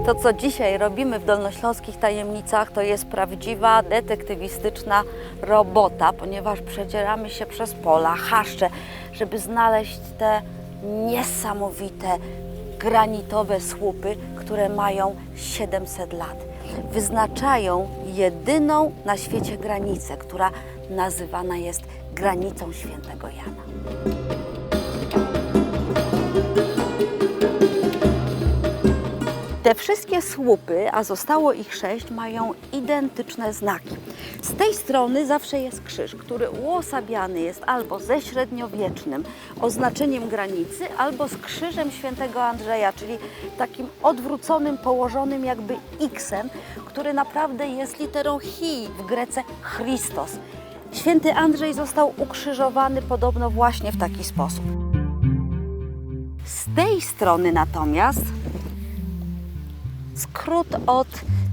To, co dzisiaj robimy w Dolnośląskich Tajemnicach, to jest prawdziwa detektywistyczna robota, ponieważ przedzieramy się przez pola, chaszcze, żeby znaleźć te niesamowite granitowe słupy, które mają 700 lat. Wyznaczają jedyną na świecie granicę, która nazywana jest granicą Świętego Jana. Te wszystkie słupy, a zostało ich 6, mają identyczne znaki. Z tej strony zawsze jest krzyż, który uosabiany jest albo ze średniowiecznym oznaczeniem granicy, albo z krzyżem świętego Andrzeja, czyli takim odwróconym, położonym jakby X-em, który naprawdę jest literą chi, w Grece Christos. Święty Andrzej został ukrzyżowany podobno właśnie w taki sposób. Z tej strony natomiast skrót od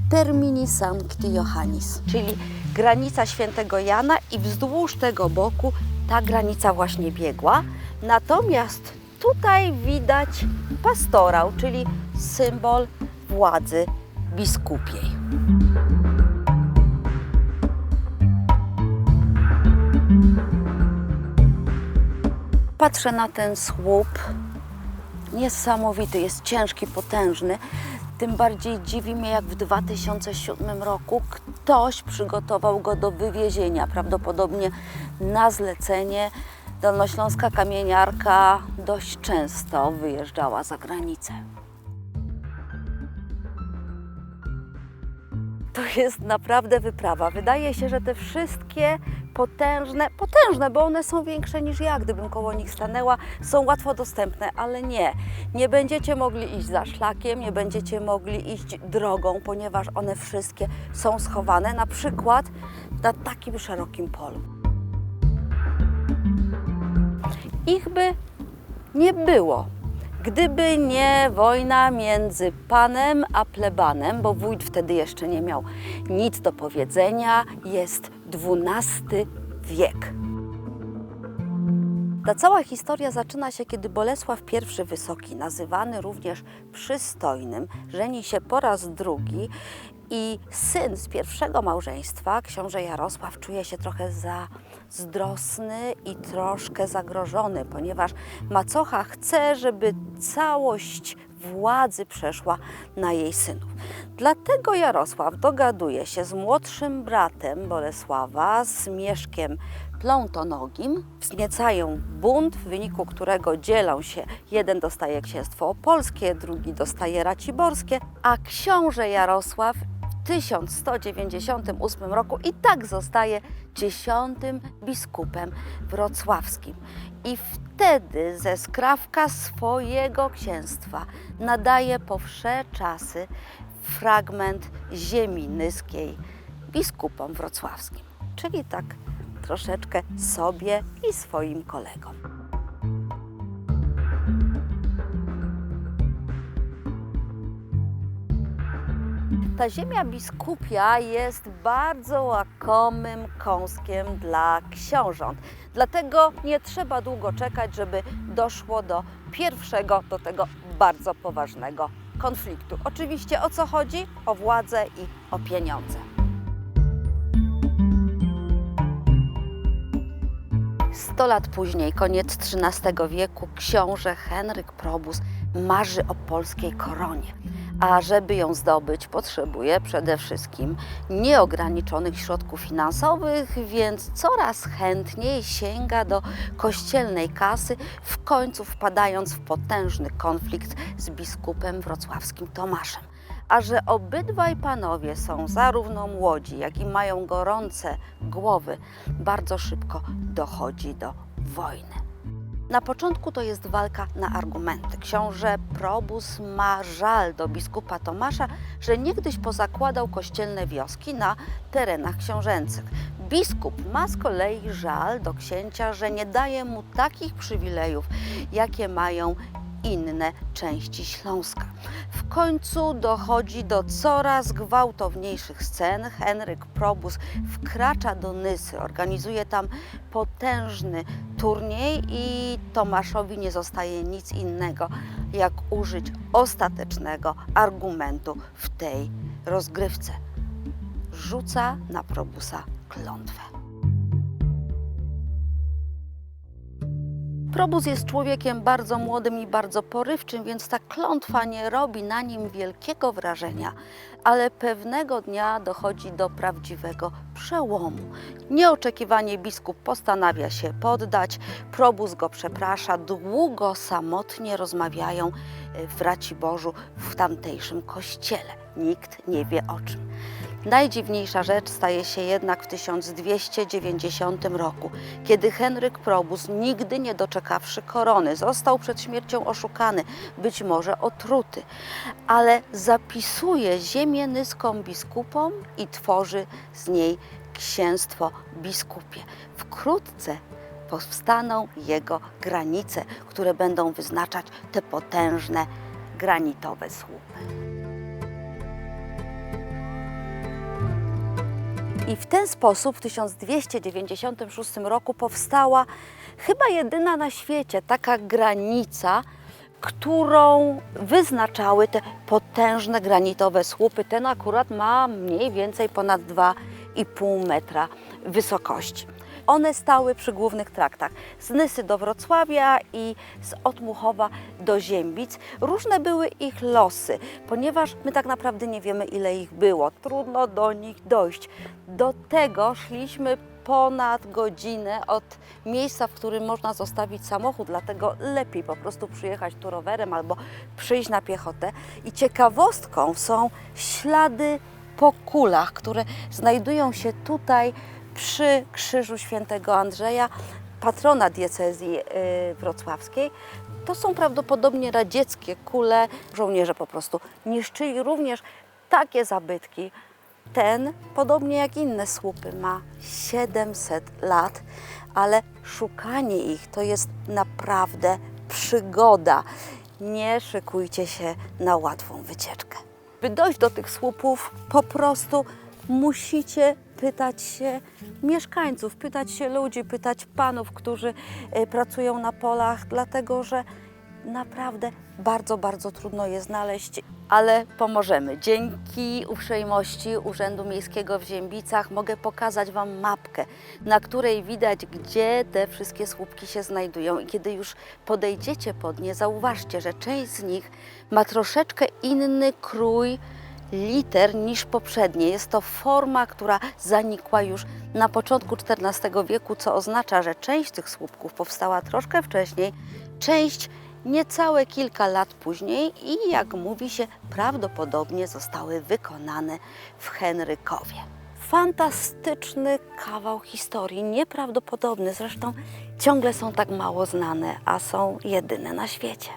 Termini Sancti Johannis, czyli granica Świętego Jana, i wzdłuż tego boku ta granica właśnie biegła. Natomiast tutaj widać pastorał, czyli symbol władzy biskupiej. Patrzę na ten słup. Niesamowity, jest ciężki, potężny. Tym bardziej dziwi mnie, jak w 2007 roku ktoś przygotował go do wywiezienia, prawdopodobnie na zlecenie. Dolnośląska kamieniarka dość często wyjeżdżała za granicę. To jest naprawdę wyprawa. Wydaje się, że te wszystkie potężne, bo one są większe niż ja, gdybym koło nich stanęła, są łatwo dostępne, ale nie. Nie będziecie mogli iść za szlakiem, nie będziecie mogli iść drogą, ponieważ one wszystkie są schowane na przykład na takim szerokim polu. Ich by nie było, gdyby nie wojna między panem a plebanem, bo wójt wtedy jeszcze nie miał nic do powiedzenia, jest XII wiek. Ta cała historia zaczyna się, kiedy Bolesław I Wysoki, nazywany również przystojnym, żeni się po raz drugi i syn z pierwszego małżeństwa, książę Jarosław, czuje się trochę zazdrosny i troszkę zagrożony, ponieważ macocha chce, żeby całość władzy przeszła na jej synów. Dlatego Jarosław dogaduje się z młodszym bratem Bolesława, z Mieszkiem Plątonogim. Wzniecają bunt, w wyniku którego dzielą się. Jeden dostaje księstwo opolskie, drugi dostaje raciborskie, a książę Jarosław w 1198 roku i tak zostaje 10. biskupem wrocławskim. I wtedy ze skrawka swojego księstwa nadaje po wsze czasy fragment ziemi nyskiej biskupom wrocławskim. Czyli tak troszeczkę sobie i swoim kolegom. Ta ziemia biskupia jest bardzo łakomym kąskiem dla książąt. Dlatego nie trzeba długo czekać, żeby doszło do pierwszego, do tego bardzo poważnego konfliktu. Oczywiście o co chodzi? O władzę i o pieniądze. 100 lat później, koniec XIII wieku, książę Henryk Probus marzy o polskiej koronie. A żeby ją zdobyć, potrzebuje przede wszystkim nieograniczonych środków finansowych, więc coraz chętniej sięga do kościelnej kasy, w końcu wpadając w potężny konflikt z biskupem wrocławskim Tomaszem. A że obydwaj panowie są zarówno młodzi, jak i mają gorące głowy, bardzo szybko dochodzi do wojny. Na początku to jest walka na argumenty. Książę Probus ma żal do biskupa Tomasza, że niegdyś pozakładał kościelne wioski na terenach książęcych. Biskup ma z kolei żal do księcia, że nie daje mu takich przywilejów, jakie mają inne części Śląska. W końcu dochodzi do coraz gwałtowniejszych scen. Henryk Probus wkracza do Nysy, organizuje tam potężny turniej i Tomaszowi nie zostaje nic innego, jak użyć ostatecznego argumentu w tej rozgrywce. Rzuca na Probusa klątwę. Probus jest człowiekiem bardzo młodym i bardzo porywczym, więc ta klątwa nie robi na nim wielkiego wrażenia, ale pewnego dnia dochodzi do prawdziwego przełomu. Nieoczekiwanie biskup postanawia się poddać, Probus go przeprasza, długo samotnie rozmawiają w Raciborzu w tamtejszym kościele. Nikt nie wie o czym. Najdziwniejsza rzecz staje się jednak w 1290 roku, kiedy Henryk Probus, nigdy nie doczekawszy korony, został przed śmiercią oszukany, być może otruty, ale zapisuje ziemię nyską biskupom i tworzy z niej księstwo biskupie. Wkrótce powstaną jego granice, które będą wyznaczać te potężne granitowe słupy. I w ten sposób w 1296 roku powstała chyba jedyna na świecie taka granica, którą wyznaczały te potężne granitowe słupy. Ten akurat ma mniej więcej ponad 2,5 metra wysokości. One stały przy głównych traktach z Nysy do Wrocławia i z Otmuchowa do Ziembic. Różne były ich losy, ponieważ my tak naprawdę nie wiemy, ile ich było. Trudno do nich dojść. Do tego szliśmy ponad godzinę od miejsca, w którym można zostawić samochód, dlatego lepiej po prostu przyjechać tu rowerem albo przyjść na piechotę. I ciekawostką są ślady po kulach, które znajdują się tutaj przy krzyżu świętego Andrzeja, patrona diecezji wrocławskiej. To są prawdopodobnie radzieckie kule. Żołnierze po prostu niszczyli również takie zabytki. Ten, podobnie jak inne słupy, ma 700 lat, ale szukanie ich to jest naprawdę przygoda. Nie szykujcie się na łatwą wycieczkę. By dojść do tych słupów, po prostu musicie pytać się mieszkańców, pytać się ludzi, pytać panów, którzy pracują na polach, dlatego że naprawdę bardzo, bardzo trudno je znaleźć, ale pomożemy. Dzięki uprzejmości Urzędu Miejskiego w Ziębicach mogę pokazać Wam mapkę, na której widać, gdzie te wszystkie słupki się znajdują. I kiedy już podejdziecie pod nie, zauważcie, że część z nich ma troszeczkę inny krój liter niż poprzednie. Jest to forma, która zanikła już na początku XIV wieku, co oznacza, że część tych słupków powstała troszkę wcześniej, część niecałe kilka lat później i, jak mówi się, prawdopodobnie zostały wykonane w Henrykowie. Fantastyczny kawał historii, nieprawdopodobny, zresztą ciągle są tak mało znane, a są jedyne na świecie.